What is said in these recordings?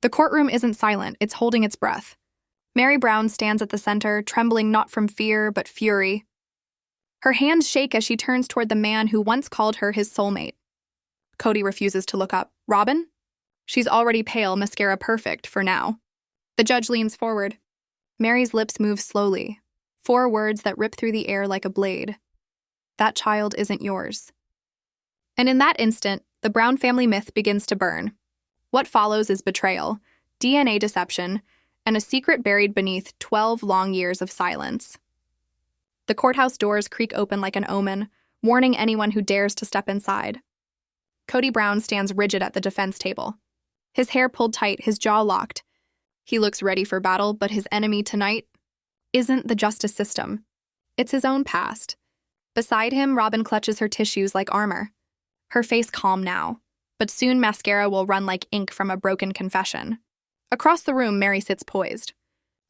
The courtroom isn't silent, it's holding its breath. Meri Brown stands at the center, trembling not from fear, but fury. Her hands shake as she turns toward the man who once called her his soulmate. Kody refuses to look up. Robyn? She's already pale, mascara perfect, for now. The judge leans forward. Meri's lips move slowly, 4 words that rip through the air like a blade. That child isn't yours. And in that instant, the Brown family myth begins to burn. What follows is betrayal, DNA deception, and a secret buried beneath 12 long years of silence. The courthouse doors creak open like an omen, warning anyone who dares to step inside. Kody Brown stands rigid at the defense table. His hair pulled tight, his jaw locked. He looks ready for battle, but his enemy tonight isn't the justice system. It's his own past. Beside him, Robyn clutches her tissues like armor. Her face calm now, but soon mascara will run like ink from a broken confession. Across the room, Meri sits poised.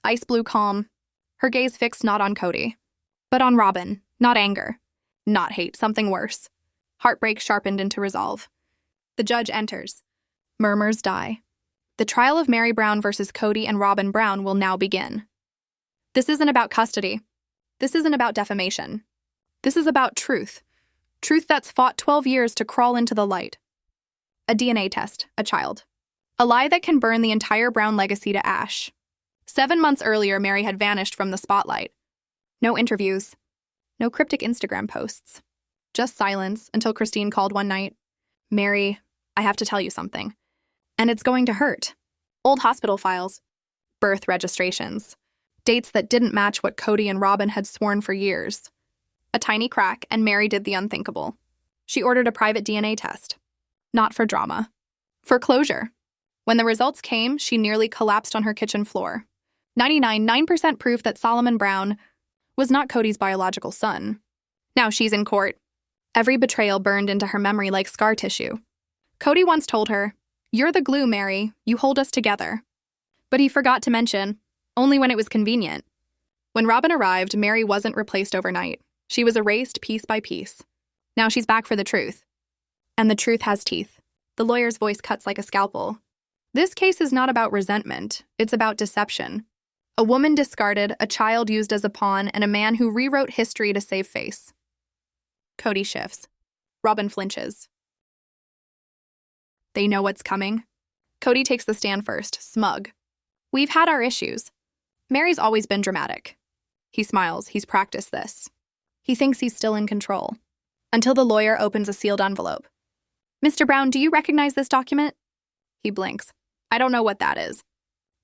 Ice blue calm, her gaze fixed not on Kody, but on Robyn, not anger, not hate, something worse. Heartbreak sharpened into resolve. The judge enters. Murmurs die. The trial of Meri Brown versus Kody and Robyn Brown will now begin. This isn't about custody. This isn't about defamation. This is about truth. Truth that's fought 12 years to crawl into the light. A DNA test, a child. A lie that can burn the entire Brown legacy to ash. 7 months earlier, Meri had vanished from the spotlight. No interviews. No cryptic Instagram posts. Just silence until Christine called one night. Meri, I have to tell you something. And it's going to hurt. Old hospital files. Birth registrations. Dates that didn't match what Kody and Robyn had sworn for years. A tiny crack, and Meri did the unthinkable. She ordered a private DNA test. Not for drama. For closure. When the results came, she nearly collapsed on her kitchen floor. 99% proof that Solomon Brown was not Kody's biological son. Now she's in court. Every betrayal burned into her memory like scar tissue. Kody once told her, "You're the glue, Meri. You hold us together." But he forgot to mention, only when it was convenient. When Robyn arrived, Meri wasn't replaced overnight. She was erased piece by piece. Now she's back for the truth. And the truth has teeth. The lawyer's voice cuts like a scalpel. This case is not about resentment. It's about deception. A woman discarded, a child used as a pawn, and a man who rewrote history to save face. Kody shifts. Robyn flinches. They know what's coming. Kody takes the stand first, smug. We've had our issues. Meri's always been dramatic. He smiles. He's practiced this. He thinks he's still in control. Until the lawyer opens a sealed envelope. Mr. Brown, do you recognize this document? He blinks. I don't know what that is.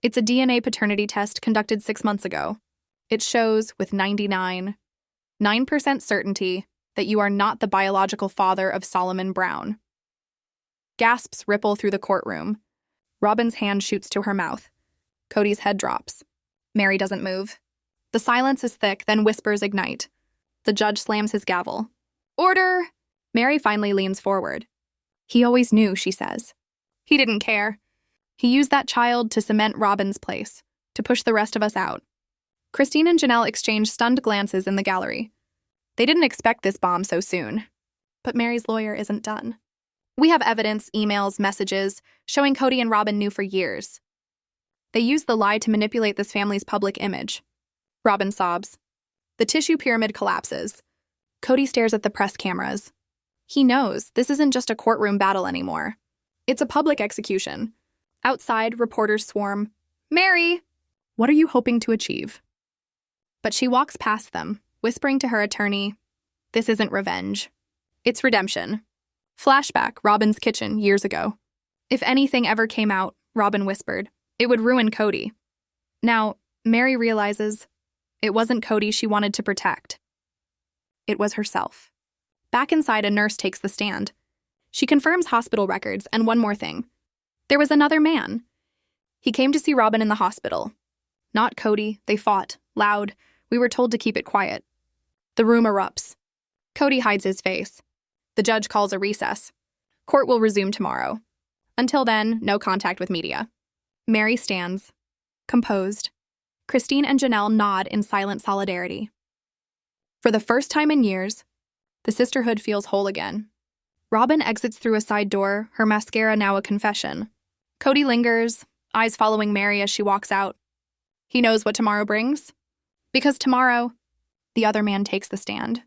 It's a DNA paternity test conducted 6 months ago. It shows, with 99.9% certainty, that you are not the biological father of Solomon Brown. Gasps ripple through the courtroom. Robyn's hand shoots to her mouth. Kody's head drops. Meri doesn't move. The silence is thick, then whispers ignite. The judge slams his gavel. Order! Meri finally leans forward. He always knew, she says. He didn't care. He used that child to cement Robyn's place, to push the rest of us out. Christine and Janelle exchange stunned glances in the gallery. They didn't expect this bomb so soon. But Meri's lawyer isn't done. We have evidence, emails, messages, showing Kody and Robyn knew for years. They used the lie to manipulate this family's public image. Robyn sobs. The tissue pyramid collapses. Kody stares at the press cameras. He knows this isn't just a courtroom battle anymore. It's a public execution. Outside, reporters swarm. Meri! What are you hoping to achieve? But she walks past them, whispering to her attorney, this isn't revenge. It's redemption. Flashback, Robyn's kitchen, years ago. If anything ever came out, Robyn whispered, it would ruin Kody. Now, Meri realizes it wasn't Kody she wanted to protect. It was herself. Back inside, a nurse takes the stand. She confirms hospital records, and one more thing. There was another man. He came to see Robyn in the hospital. Not Kody. They fought. Loud. We were told to keep it quiet. The room erupts. Kody hides his face. The judge calls a recess. Court will resume tomorrow. Until then, no contact with media. Meri stands, composed. Christine and Janelle nod in silent solidarity. For the first time in years, the sisterhood feels whole again. Robyn exits through a side door, her mascara now a confession. Kody lingers, eyes following Meri as she walks out. He knows what tomorrow brings. Because tomorrow, the other man takes the stand.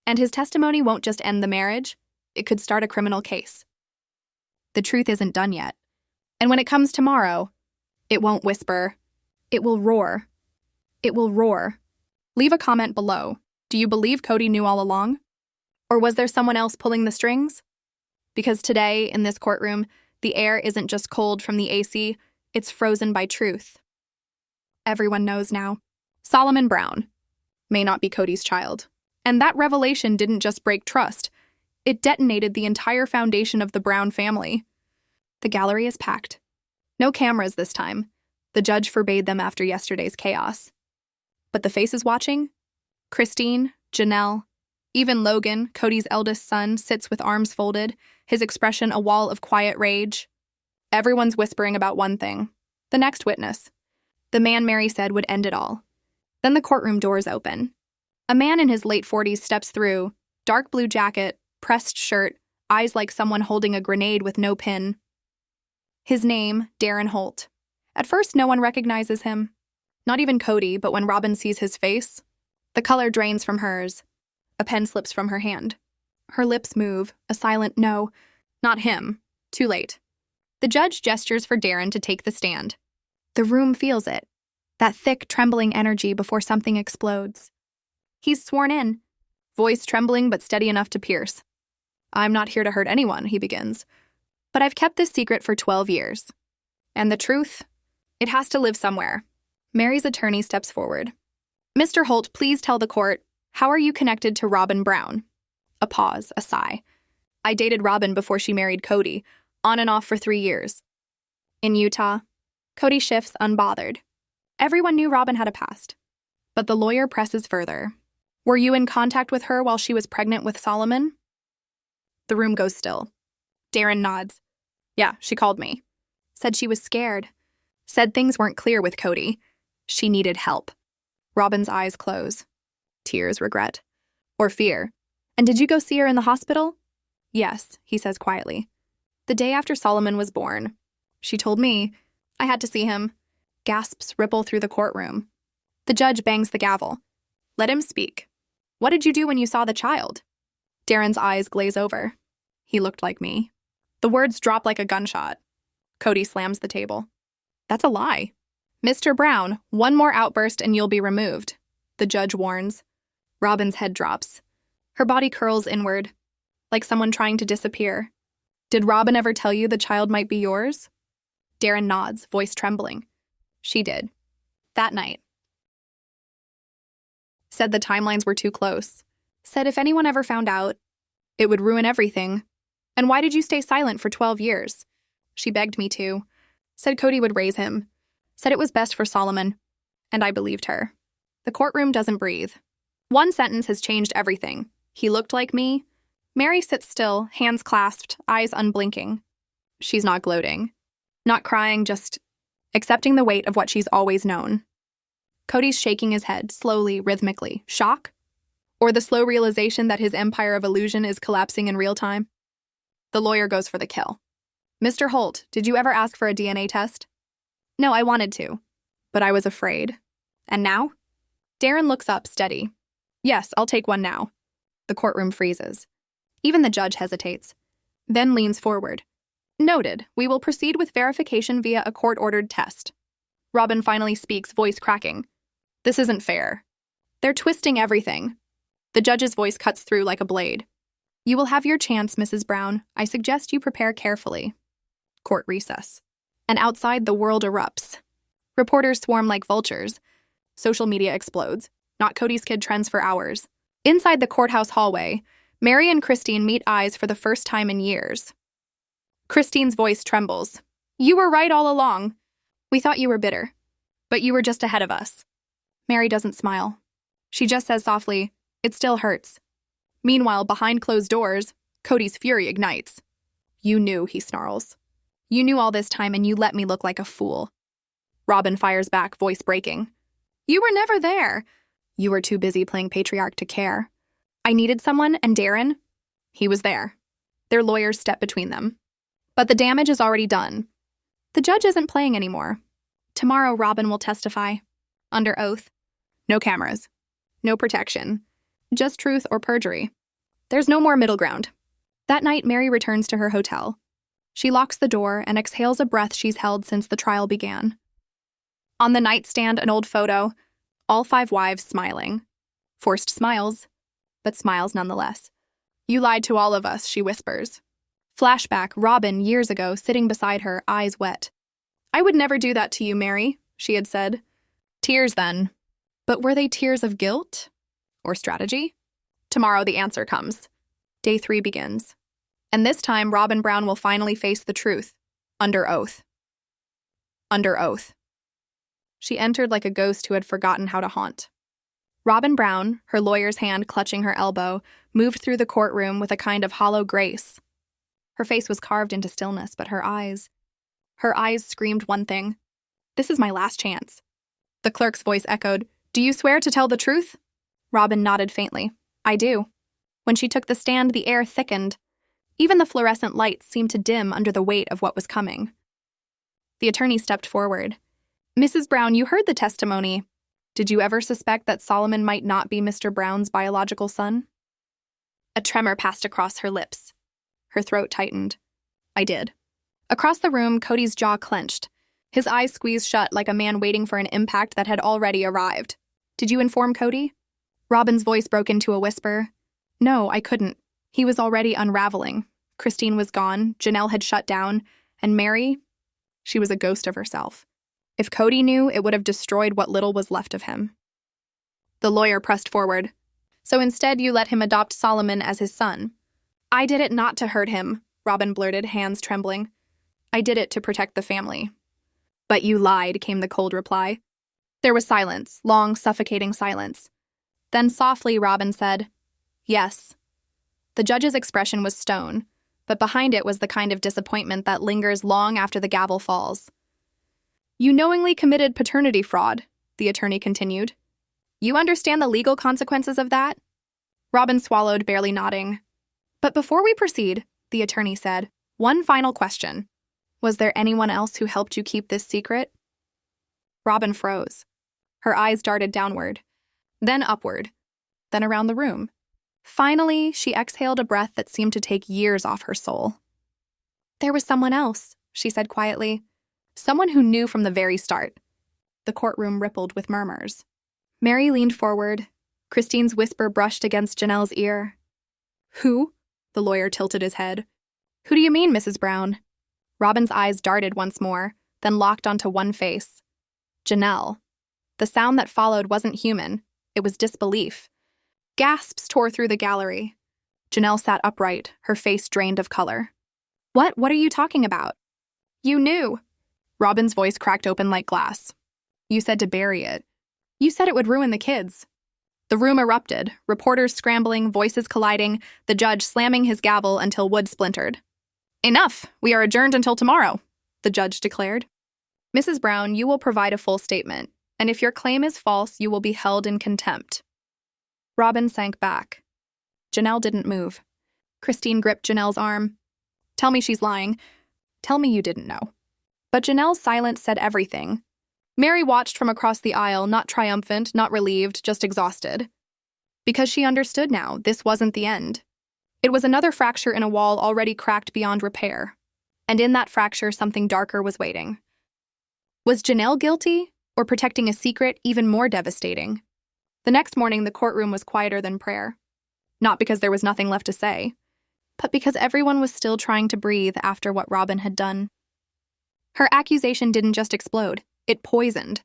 And his testimony won't just end the marriage, it could start a criminal case. The truth isn't done yet. And when it comes tomorrow, it won't whisper. It will roar. It will roar. Leave a comment below. Do you believe Kody knew all along? Or was there someone else pulling the strings? Because today, in this courtroom, the air isn't just cold from the AC, it's frozen by truth. Everyone knows now. Solomon Brown may not be Kody's child. And that revelation didn't just break trust. It detonated the entire foundation of the Brown family. The gallery is packed. No cameras this time. The judge forbade them after yesterday's chaos. But the faces watching? Christine, Janelle, even Logan, Kody's eldest son, sits with arms folded, his expression a wall of quiet rage. Everyone's whispering about one thing. The next witness. The man Meri said would end it all. Then the courtroom doors open. A man in his late 40s steps through, dark blue jacket, pressed shirt, eyes like someone holding a grenade with no pin. His name, Darren Holt. At first, no one recognizes him. Not even Kody, but when Robyn sees his face, the color drains from hers. A pen slips from her hand. Her lips move, a silent no. Not him. Too late. The judge gestures for Darren to take the stand. The room feels it. That thick, trembling energy before something explodes. He's sworn in. Voice trembling but steady enough to pierce. I'm not here to hurt anyone, he begins. But I've kept this secret for 12 years. And the truth? It has to live somewhere. Meri's attorney steps forward. Mr. Holt, please tell the court, how are you connected to Robyn Brown? A pause, a sigh. I dated Robyn before she married Kody, on and off for 3 years. In Utah, Kody shifts unbothered. Everyone knew Robyn had a past. But the lawyer presses further. Were you in contact with her while she was pregnant with Solomon? The room goes still. Darren nods. Yeah, she called me. Said she was scared. Said things weren't clear with Kody. She needed help. Robyn's eyes close. Tears, regret. Or fear. And did you go see her in the hospital? Yes, he says quietly. The day after Solomon was born. She told me. I had to see him. Gasps ripple through the courtroom. The judge bangs the gavel. Let him speak. What did you do when you saw the child? Darren's eyes glaze over. He looked like me. The words drop like a gunshot. Kody slams the table. That's a lie. Mr. Brown, one more outburst and you'll be removed. The judge warns. Robyn's head drops. Her body curls inward, like someone trying to disappear. Did Robyn ever tell you the child might be yours? Darren nods, voice trembling. She did. That night. Said the timelines were too close. Said if anyone ever found out, it would ruin everything. And why did you stay silent for 12 years? She begged me to. Said Kody would raise him. Said it was best for Solomon. And I believed her. The courtroom doesn't breathe. One sentence has changed everything. He looked like me. Meri sits still, hands clasped, eyes unblinking. She's not gloating. Not crying, just accepting the weight of what she's always known. Kody's shaking his head, slowly, rhythmically. Shock? Or the slow realization that his empire of illusion is collapsing in real time? The lawyer goes for the kill. Mr. Holt, did you ever ask for a DNA test? No, I wanted to. But I was afraid. And now? Darren looks up, steady. Yes, I'll take one now. The courtroom freezes. Even the judge hesitates. Then leans forward. Noted, we will proceed with verification via a court-ordered test. Robyn finally speaks, voice cracking. This isn't fair. They're twisting everything. The judge's voice cuts through like a blade. You will have your chance, Mrs. Brown. I suggest you prepare carefully. Court recess. And outside, the world erupts. Reporters swarm like vultures. Social media explodes. Not Kody's kid trends for hours. Inside the courthouse hallway, Meri and Christine meet eyes for the first time in years. Christine's voice trembles. You were right all along. We thought you were bitter. But you were just ahead of us. Meri doesn't smile. She just says softly, it still hurts. Meanwhile, behind closed doors, Kody's fury ignites. You knew, he snarls. You knew all this time and you let me look like a fool. Robyn fires back, voice breaking. You were never there. You were too busy playing patriarch to care. I needed someone, and Darren, he was there. Their lawyers step between them. But the damage is already done. The judge isn't playing anymore. Tomorrow, Robyn will testify. Under oath. No cameras. No protection. Just truth or perjury. There's no more middle ground. That night, Meri returns to her hotel. She locks the door and exhales a breath she's held since the trial began. On the nightstand, an old photo, all 5 wives smiling. Forced smiles, but smiles nonetheless. You lied to all of us, she whispers. Flashback, Robyn, years ago, sitting beside her, eyes wet. I would never do that to you, Meri, she had said. Tears, then. But were they tears of guilt? Or strategy? Tomorrow the answer comes. Day 3 begins. And this time, Robyn Brown will finally face the truth. Under oath. Under oath. She entered like a ghost who had forgotten how to haunt. Robyn Brown, her lawyer's hand clutching her elbow, moved through the courtroom with a kind of hollow grace. Her face was carved into stillness, but her eyes screamed one thing. This is my last chance. The clerk's voice echoed, Do you swear to tell the truth? Robyn nodded faintly. I do. When she took the stand, the air thickened. Even the fluorescent lights seemed to dim under the weight of what was coming. The attorney stepped forward. Mrs. Brown, you heard the testimony. Did you ever suspect that Solomon might not be Mr. Brown's biological son? A tremor passed across her lips. Her throat tightened. I did. Across the room, Kody's jaw clenched. His eyes squeezed shut like a man waiting for an impact that had already arrived. Did you inform Kody? Robyn's voice broke into a whisper. No, I couldn't. He was already unraveling. Christine was gone, Janelle had shut down, and Meri, she was a ghost of herself. If Kody knew, it would have destroyed what little was left of him. The lawyer pressed forward. So instead you let him adopt Solomon as his son. I did it not to hurt him, Robyn blurted, hands trembling. I did it to protect the family. But you lied, came the cold reply. There was silence, long, suffocating silence. Then softly, Robyn said, Yes. The judge's expression was stone, but behind it was the kind of disappointment that lingers long after the gavel falls. You knowingly committed paternity fraud, the attorney continued. You understand the legal consequences of that? Robyn swallowed, barely nodding. But before we proceed, the attorney said, one final question. Was there anyone else who helped you keep this secret? Robyn froze. Her eyes darted downward, then upward, then around the room. Finally, she exhaled a breath that seemed to take years off her soul. There was someone else, she said quietly. Someone who knew from the very start. The courtroom rippled with murmurs. Meri leaned forward. Christine's whisper brushed against Janelle's ear. Who? The lawyer tilted his head. Who do you mean, Mrs. Brown? Robyn's eyes darted once more, then locked onto one face. Janelle. The sound that followed wasn't human. It was disbelief. Gasps tore through the gallery. Janelle sat upright, her face drained of color. What are you talking about? You knew. Robyn's voice cracked open like glass. You said to bury it. You said it would ruin the kids. The room erupted, reporters scrambling, voices colliding, the judge slamming his gavel until wood splintered. Enough! We are adjourned until tomorrow, the judge declared. Mrs. Brown, you will provide a full statement, and if your claim is false, you will be held in contempt. Robyn sank back. Janelle didn't move. Christine gripped Janelle's arm. Tell me she's lying. Tell me you didn't know. But Janelle's silence said everything. Meri watched from across the aisle, not triumphant, not relieved, just exhausted. Because she understood now, this wasn't the end. It was another fracture in a wall already cracked beyond repair. And in that fracture, something darker was waiting. Was Janelle guilty, or protecting a secret even more devastating? The next morning, the courtroom was quieter than prayer. Not because there was nothing left to say, but because everyone was still trying to breathe after what Robyn had done. Her accusation didn't just explode, it poisoned.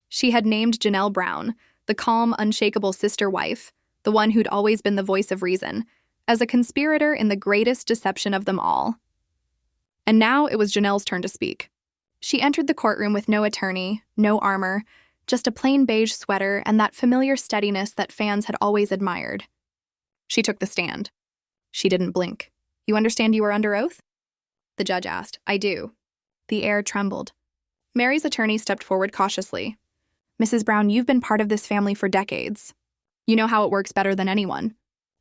She had named Janelle Brown, the calm, unshakable sister wife, the one who'd always been the voice of reason, as a conspirator in the greatest deception of them all. And now it was Janelle's turn to speak. She entered the courtroom with no attorney, no armor, just a plain beige sweater and that familiar steadiness that fans had always admired. She took the stand. She didn't blink. You understand you are under oath? The judge asked. I do. The air trembled. Meri's attorney stepped forward cautiously. Mrs. Brown, you've been part of this family for decades. You know how it works better than anyone.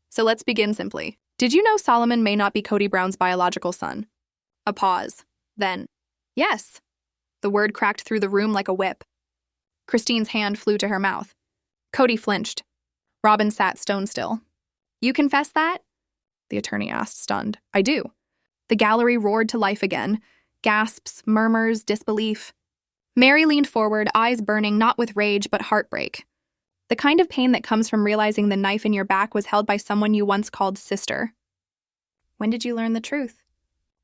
So let's begin simply. Did you know Solomon may not be Kody Brown's biological son? A pause. Then, yes. The word cracked through the room like a whip. Christine's hand flew to her mouth. Kody flinched. Robyn sat stone still. You confess that? The attorney asked, stunned. I do. The gallery roared to life again. Gasps, murmurs, disbelief. Meri leaned forward, eyes burning not with rage but heartbreak. The kind of pain that comes from realizing the knife in your back was held by someone you once called sister. When did you learn the truth?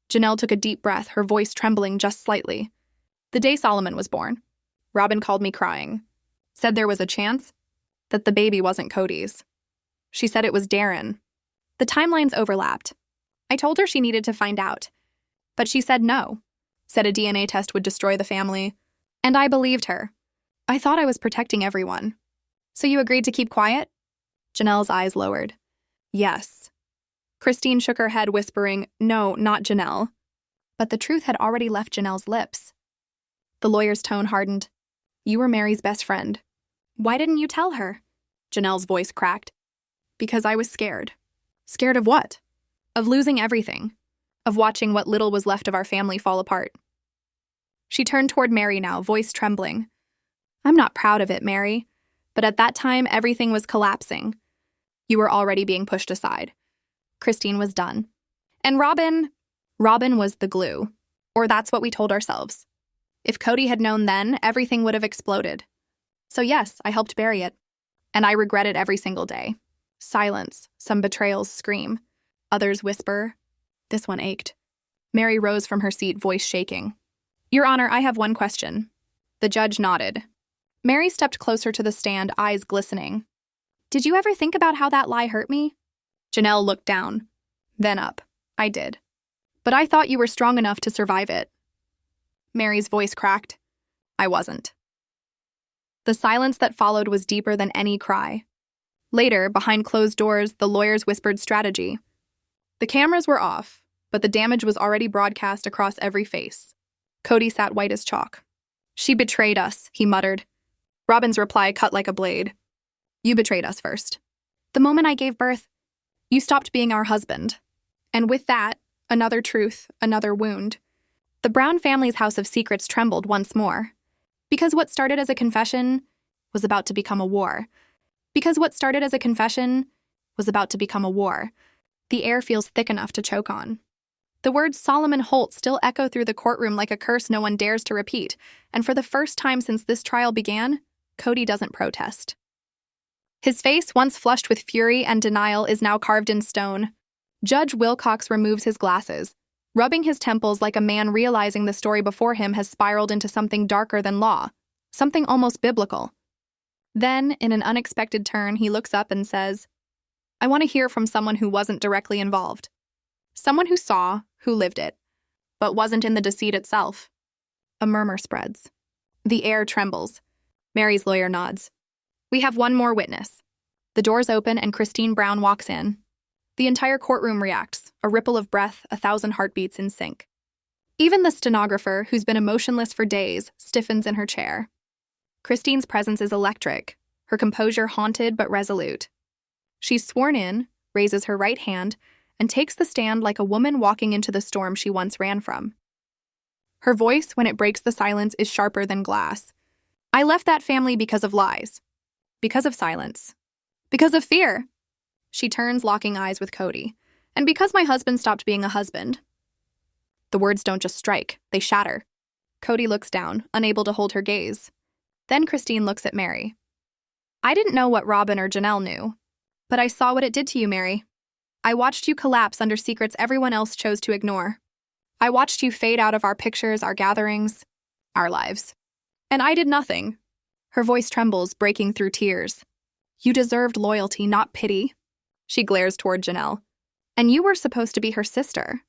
Janelle took a deep breath, her voice trembling just slightly. The day Solomon was born. Robyn called me crying. Said there was a chance that the baby wasn't Kody's. She said it was Darren. The timelines overlapped. I told her she needed to find out. But she said no. Said a DNA test would destroy the family. And I believed her. I thought I was protecting everyone. So you agreed to keep quiet? Janelle's eyes lowered. Yes. Christine shook her head, whispering, no, not Janelle. But the truth had already left Janelle's lips. The lawyer's tone hardened. You were Meri's best friend. Why didn't you tell her? Janelle's voice cracked. Because I was scared. Scared of what? Of losing everything. Of watching what little was left of our family fall apart. She turned toward Meri now, voice trembling. I'm not proud of it, Meri. But at that time, everything was collapsing. You were already being pushed aside. Christine was done. And Robyn was the glue. Or that's what we told ourselves. If Kody had known then, everything would have exploded. So yes, I helped bury it. And I regret it every single day. Silence, some betrayals scream. Others whisper. This one ached. Meri rose from her seat, voice shaking. Your Honor, I have one question. The judge nodded. Meri stepped closer to the stand, eyes glistening. Did you ever think about how that lie hurt me? Janelle looked down, then up. I did. But I thought you were strong enough to survive it. Meri's voice cracked. I wasn't. The silence that followed was deeper than any cry. Later, behind closed doors, the lawyers whispered strategy. The cameras were off, but the damage was already broadcast across every face. Kody sat white as chalk. She betrayed us, he muttered. Robyn's reply cut like a blade. You betrayed us first. The moment I gave birth, you stopped being our husband. And with that, another truth, another wound. The Brown family's house of secrets trembled once more. Because what started as a confession was about to become a war. Because what started as a confession was about to become a war. The air feels thick enough to choke on. The words Solomon Holt still echo through the courtroom like a curse no one dares to repeat, and for the first time since this trial began, Kody doesn't protest. His face, once flushed with fury and denial, is now carved in stone. Judge Wilcox removes his glasses, rubbing his temples like a man realizing the story before him has spiraled into something darker than law, something almost biblical. Then, in an unexpected turn, he looks up and says, I want to hear from someone who wasn't directly involved. Someone who saw, who lived it, but wasn't in the deceit itself. A murmur spreads. The air trembles. Meri's lawyer nods. We have one more witness. The doors open and Christine Brown walks in. The entire courtroom reacts, a ripple of breath, 1,000 heartbeats in sync. Even the stenographer, who's been emotionless for days, stiffens in her chair. Christine's presence is electric, her composure haunted but resolute. She's sworn in, raises her right hand, and takes the stand like a woman walking into the storm she once ran from. Her voice, when it breaks the silence, is sharper than glass. I left that family because of lies. Because of silence. Because of fear. She turns, locking eyes with Kody. And because my husband stopped being a husband. The words don't just strike, they shatter. Kody looks down, unable to hold her gaze. Then Christine looks at Meri. I didn't know what Robyn or Janelle knew, but I saw what it did to you, Meri. I watched you collapse under secrets everyone else chose to ignore. I watched you fade out of our pictures, our gatherings, our lives. And I did nothing. Her voice trembles, breaking through tears. You deserved loyalty, not pity. She glares toward Janelle. And you were supposed to be her sister.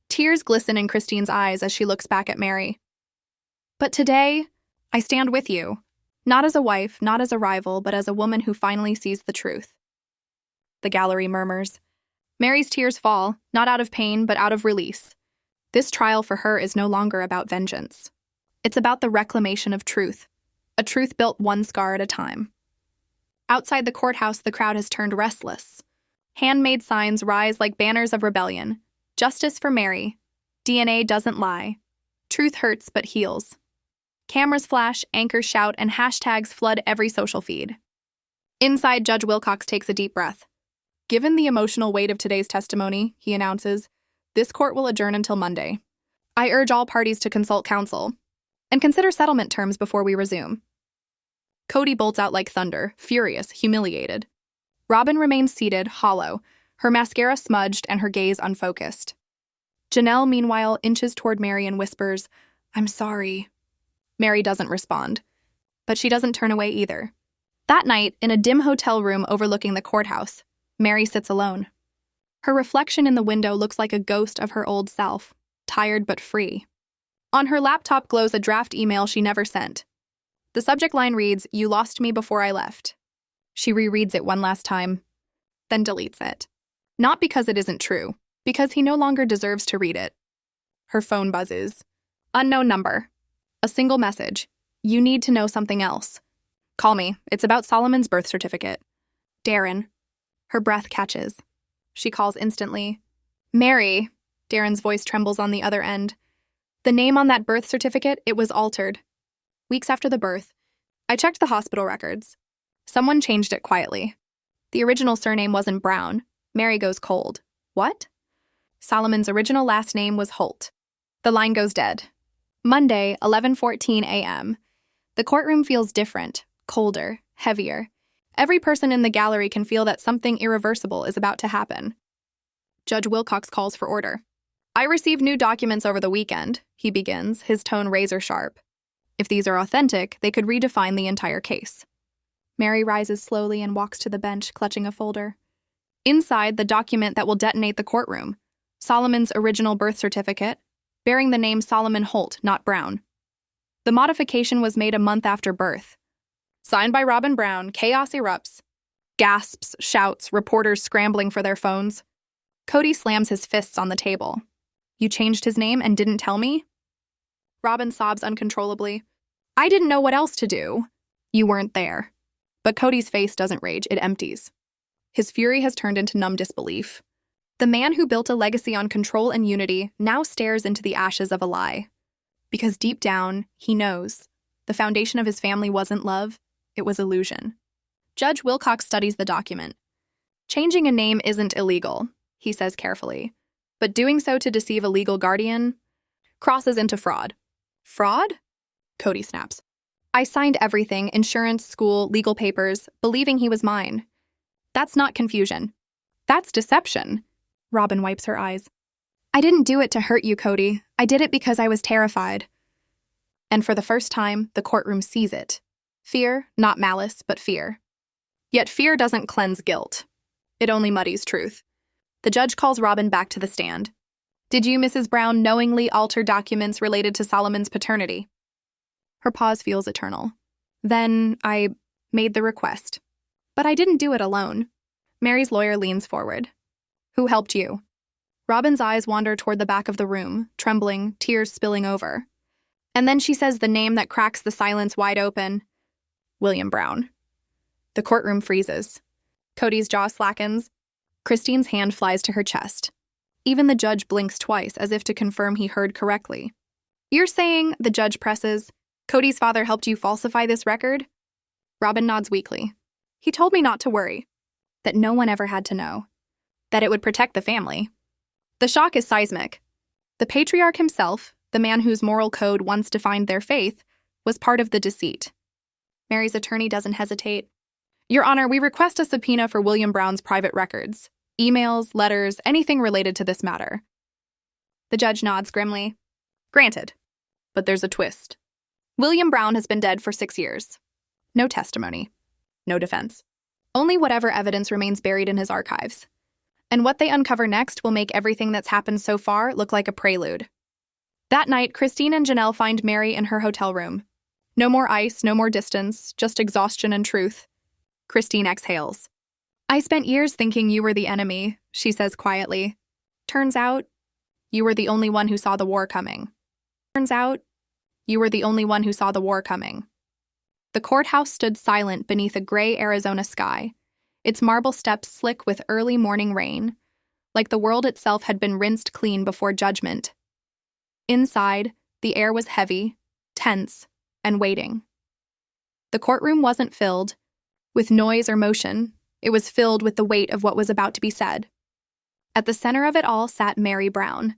Tears glisten in Christine's eyes as she looks back at Meri. But today, I stand with you. Not as a wife, not as a rival, but as a woman who finally sees the truth. The gallery murmurs. Meri's tears fall, not out of pain, but out of release. This trial for her is no longer about vengeance. It's about the reclamation of truth, a truth built one scar at a time. Outside the courthouse, the crowd has turned restless. Handmade signs rise like banners of rebellion. Justice for Meri. DNA doesn't lie. Truth hurts but heals. Cameras flash, anchors shout, and hashtags flood every social feed. Inside, Judge Wilcox takes a deep breath. Given the emotional weight of today's testimony, he announces, this court will adjourn until Monday. I urge all parties to consult counsel and consider settlement terms before we resume. Kody bolts out like thunder, furious, humiliated. Robyn remains seated, hollow, her mascara smudged and her gaze unfocused. Janelle, meanwhile, inches toward Meri and whispers, I'm sorry. Meri doesn't respond, but she doesn't turn away either. That night, in a dim hotel room overlooking the courthouse, Meri sits alone. Her reflection in the window looks like a ghost of her old self, tired but free. On her laptop glows a draft email she never sent. The subject line reads, You lost me before I left. She rereads it one last time, then deletes it. Not because it isn't true, because he no longer deserves to read it. Her phone buzzes. Unknown number. A single message. You need to know something else. Call me. It's about Solomon's birth certificate. Darren. Her breath catches. She calls instantly. Meri. Darren's voice trembles on the other end. The name on that birth certificate, it was altered. Weeks after the birth, I checked the hospital records. Someone changed it quietly. The original surname wasn't Brown. Meri goes cold. What? Solomon's original last name was Holt. The line goes dead. Monday, 11:14 a.m. The courtroom feels different, colder, heavier. Every person in the gallery can feel that something irreversible is about to happen. Judge Wilcox calls for order. I received new documents over the weekend, he begins, his tone razor sharp. If these are authentic, they could redefine the entire case. Meri rises slowly and walks to the bench, clutching a folder. Inside, the document that will detonate the courtroom. Solomon's original birth certificate, bearing the name Solomon Holt, not Brown. The modification was made a month after birth. Signed by Robyn Brown, chaos erupts. Gasps, shouts, reporters scrambling for their phones. Kody slams his fists on the table. You changed his name and didn't tell me? Robyn sobs uncontrollably. I didn't know what else to do. You weren't there. But Kody's face doesn't rage, it empties. His fury has turned into numb disbelief. The man who built a legacy on control and unity now stares into the ashes of a lie. Because deep down, he knows. The foundation of his family wasn't love, it was illusion. Judge Wilcox studies the document. Changing a name isn't illegal, he says carefully. But doing so to deceive a legal guardian crosses into fraud. Fraud? Kody snaps. I signed everything, insurance, school, legal papers, believing he was mine. That's not confusion. That's deception. Robyn wipes her eyes. I didn't do it to hurt you, Kody. I did it because I was terrified. And for the first time, the courtroom sees it. Fear, not malice, but fear. Yet fear doesn't cleanse guilt. It only muddies truth. The judge calls Robyn back to the stand. Did you, Mrs. Brown, knowingly alter documents related to Solomon's paternity? Her pause feels eternal. Then I made the request. But I didn't do it alone. Meri's lawyer leans forward. Who helped you? Robyn's eyes wander toward the back of the room, trembling, tears spilling over. And then she says the name that cracks the silence wide open. William Brown. The courtroom freezes. Kody's jaw slackens. Christine's hand flies to her chest. Even the judge blinks twice as if to confirm he heard correctly. You're saying, the judge presses, Kody's father helped you falsify this record? Robyn nods weakly. He told me not to worry. That no one ever had to know. That it would protect the family. The shock is seismic. The patriarch himself, the man whose moral code once defined their faith, was part of the deceit. Meri's attorney doesn't hesitate. Your Honor, we request a subpoena for William Brown's private records. Emails, letters, anything related to this matter. The judge nods grimly. Granted. But there's a twist. William Brown has been dead for 6 years. No testimony. No defense. Only whatever evidence remains buried in his archives. And what they uncover next will make everything that's happened so far look like a prelude. That night, Christine and Janelle find Meri in her hotel room. No more ice, no more distance, just exhaustion and truth. Christine exhales. I spent years thinking you were the enemy, she says quietly. Turns out, you were the only one who saw the war coming. Turns out, you were the only one who saw the war coming. The courthouse stood silent beneath a gray Arizona sky, its marble steps slick with early morning rain, like the world itself had been rinsed clean before judgment. Inside, the air was heavy, tense, and waiting. The courtroom wasn't filled with noise or motion. It was filled with the weight of what was about to be said. At the center of it all sat Meri Brown.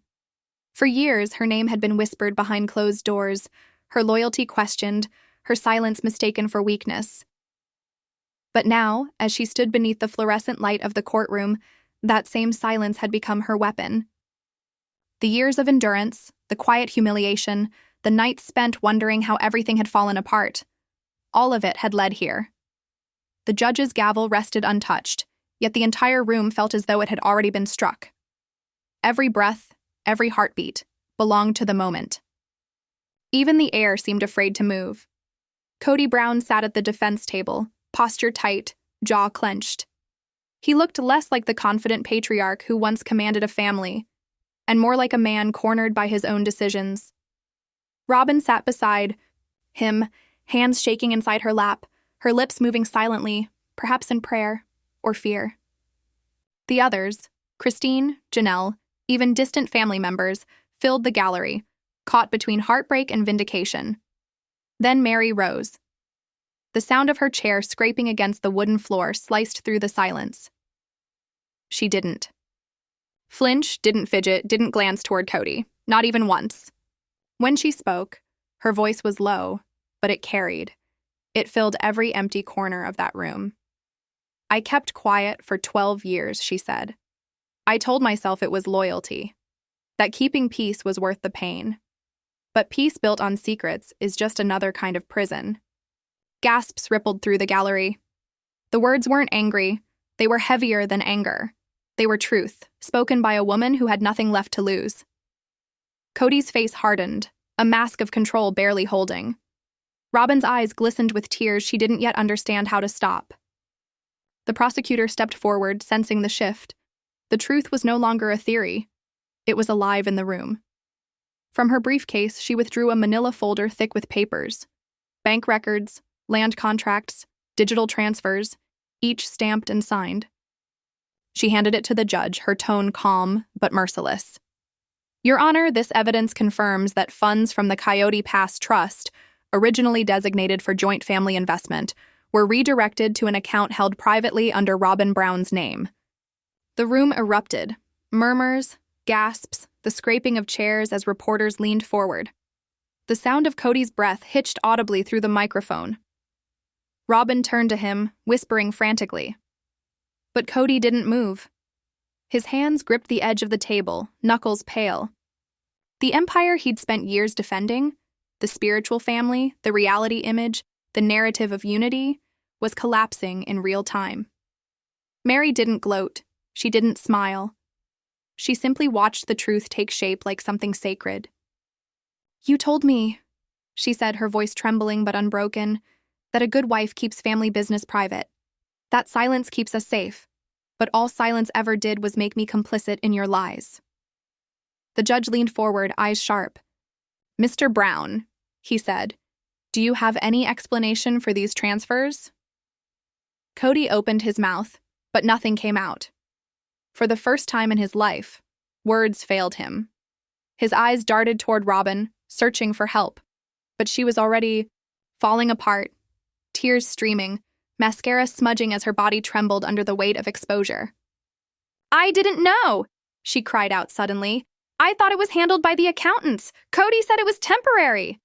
For years, her name had been whispered behind closed doors, her loyalty questioned, her silence mistaken for weakness. But now, as she stood beneath the fluorescent light of the courtroom, that same silence had become her weapon. The years of endurance, the quiet humiliation, the nights spent wondering how everything had fallen apart, all of it had led here. The judge's gavel rested untouched, yet the entire room felt as though it had already been struck. Every breath, every heartbeat, belonged to the moment. Even the air seemed afraid to move. Kody Brown sat at the defense table, posture tight, jaw clenched. He looked less like the confident patriarch who once commanded a family, and more like a man cornered by his own decisions. Robyn sat beside him, hands shaking inside her lap, her lips moving silently, perhaps in prayer or fear. The others, Christine, Janelle, even distant family members, filled the gallery, caught between heartbreak and vindication. Then Meri rose. The sound of her chair scraping against the wooden floor sliced through the silence. She didn't flinch, didn't fidget, didn't glance toward Kody, not even once. When she spoke, her voice was low, but it carried. It filled every empty corner of that room. "I kept quiet for 12 years, she said. I told myself it was loyalty, that keeping peace was worth the pain. But peace built on secrets is just another kind of prison." Gasps rippled through the gallery. The words weren't angry. They were heavier than anger. They were truth, spoken by a woman who had nothing left to lose. Kody's face hardened, a mask of control barely holding. Robyn's eyes glistened with tears she didn't yet understand how to stop. The prosecutor stepped forward, sensing the shift. The truth was no longer a theory. It was alive in the room. From her briefcase, she withdrew a manila folder thick with papers. Bank records, land contracts, digital transfers, each stamped and signed. She handed it to the judge, her tone calm but merciless. "Your Honor, this evidence confirms that funds from the Coyote Pass Trust, originally designated for joint family investment, were redirected to an account held privately under Robyn Brown's name." The room erupted. Murmurs, gasps, the scraping of chairs as reporters leaned forward. The sound of Kody's breath hitched audibly through the microphone. Robyn turned to him, whispering frantically. But Kody didn't move. His hands gripped the edge of the table, knuckles pale. The empire he'd spent years defending, the spiritual family, the reality image, the narrative of unity, was collapsing in real time. Meri didn't gloat. She didn't smile. She simply watched the truth take shape like something sacred. "You told me," she said, her voice trembling but unbroken, "that a good wife keeps family business private. That silence keeps us safe. But all silence ever did was make me complicit in your lies." The judge leaned forward, eyes sharp. "Mr. Brown," he said, "do you have any explanation for these transfers?" Kody opened his mouth, but nothing came out. For the first time in his life, words failed him. His eyes darted toward Robyn, searching for help, but she was already falling apart, tears streaming, mascara smudging as her body trembled under the weight of exposure. "I didn't know," she cried out suddenly. "I thought it was handled by the accountants. Kody said it was temporary."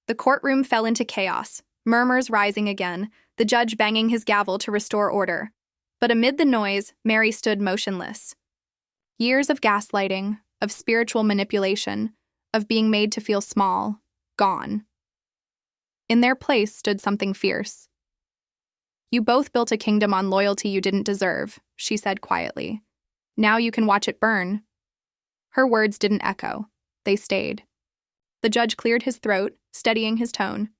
The courtroom fell into chaos, murmurs rising again, the judge banging his gavel to restore order. But amid the noise, Meri stood motionless. Years of gaslighting, of spiritual manipulation, of being made to feel small, gone. In their place stood something fierce. "You both built a kingdom on loyalty you didn't deserve," she said quietly. "Now you can watch it burn." Her words didn't echo. They stayed. The judge cleared his throat, steadying his tone.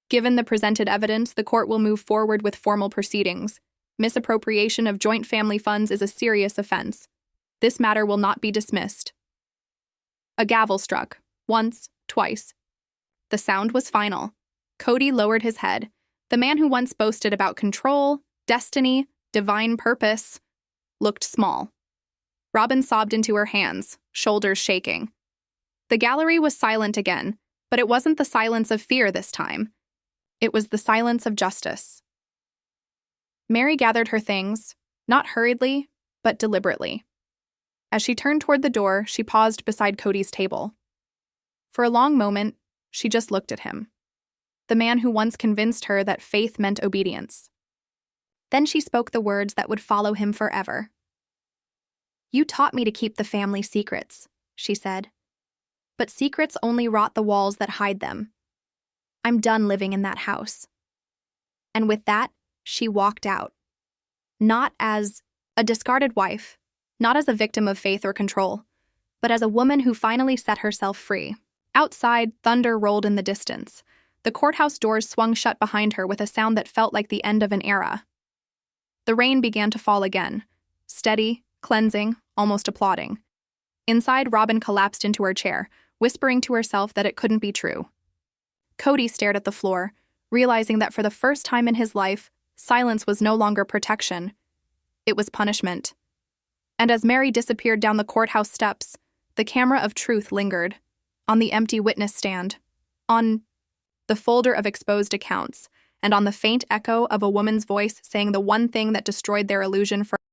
"Given the presented evidence, the court will move forward with formal proceedings. Misappropriation of joint family funds is a serious offense. This matter will not be dismissed." A gavel struck, once, twice. The sound was final. Kody lowered his head. The man who once boasted about control, destiny, divine purpose, looked small. Robyn sobbed into her hands, shoulders shaking. The gallery was silent again, But it wasn't the silence of fear this time. It was the silence of justice. Meri gathered her things, not hurriedly, but deliberately. As she turned toward the door, she paused beside Kody's table. For a long moment, she just looked at him, the man who once convinced her that faith meant obedience. Then she spoke the words that would follow him forever. "You taught me to keep the family secrets," she said. "But secrets only rot the walls that hide them. I'm done living in that house." And with that, she walked out. Not as a discarded wife, not as a victim of faith or control, but as a woman who finally set herself free. Outside, thunder rolled in the distance. The courthouse doors swung shut behind her with a sound that felt like the end of an era. The rain began to fall again, steady, cleansing, almost applauding. Inside, Robyn collapsed into her chair, whispering to herself that it couldn't be true. Kody stared at the floor, realizing that for the first time in his life, silence was no longer protection. It was punishment. And as Meri disappeared down the courthouse steps, the camera of truth lingered, on the empty witness stand, on the folder of exposed accounts, and on the faint echo of a woman's voice saying the one thing that destroyed their illusion for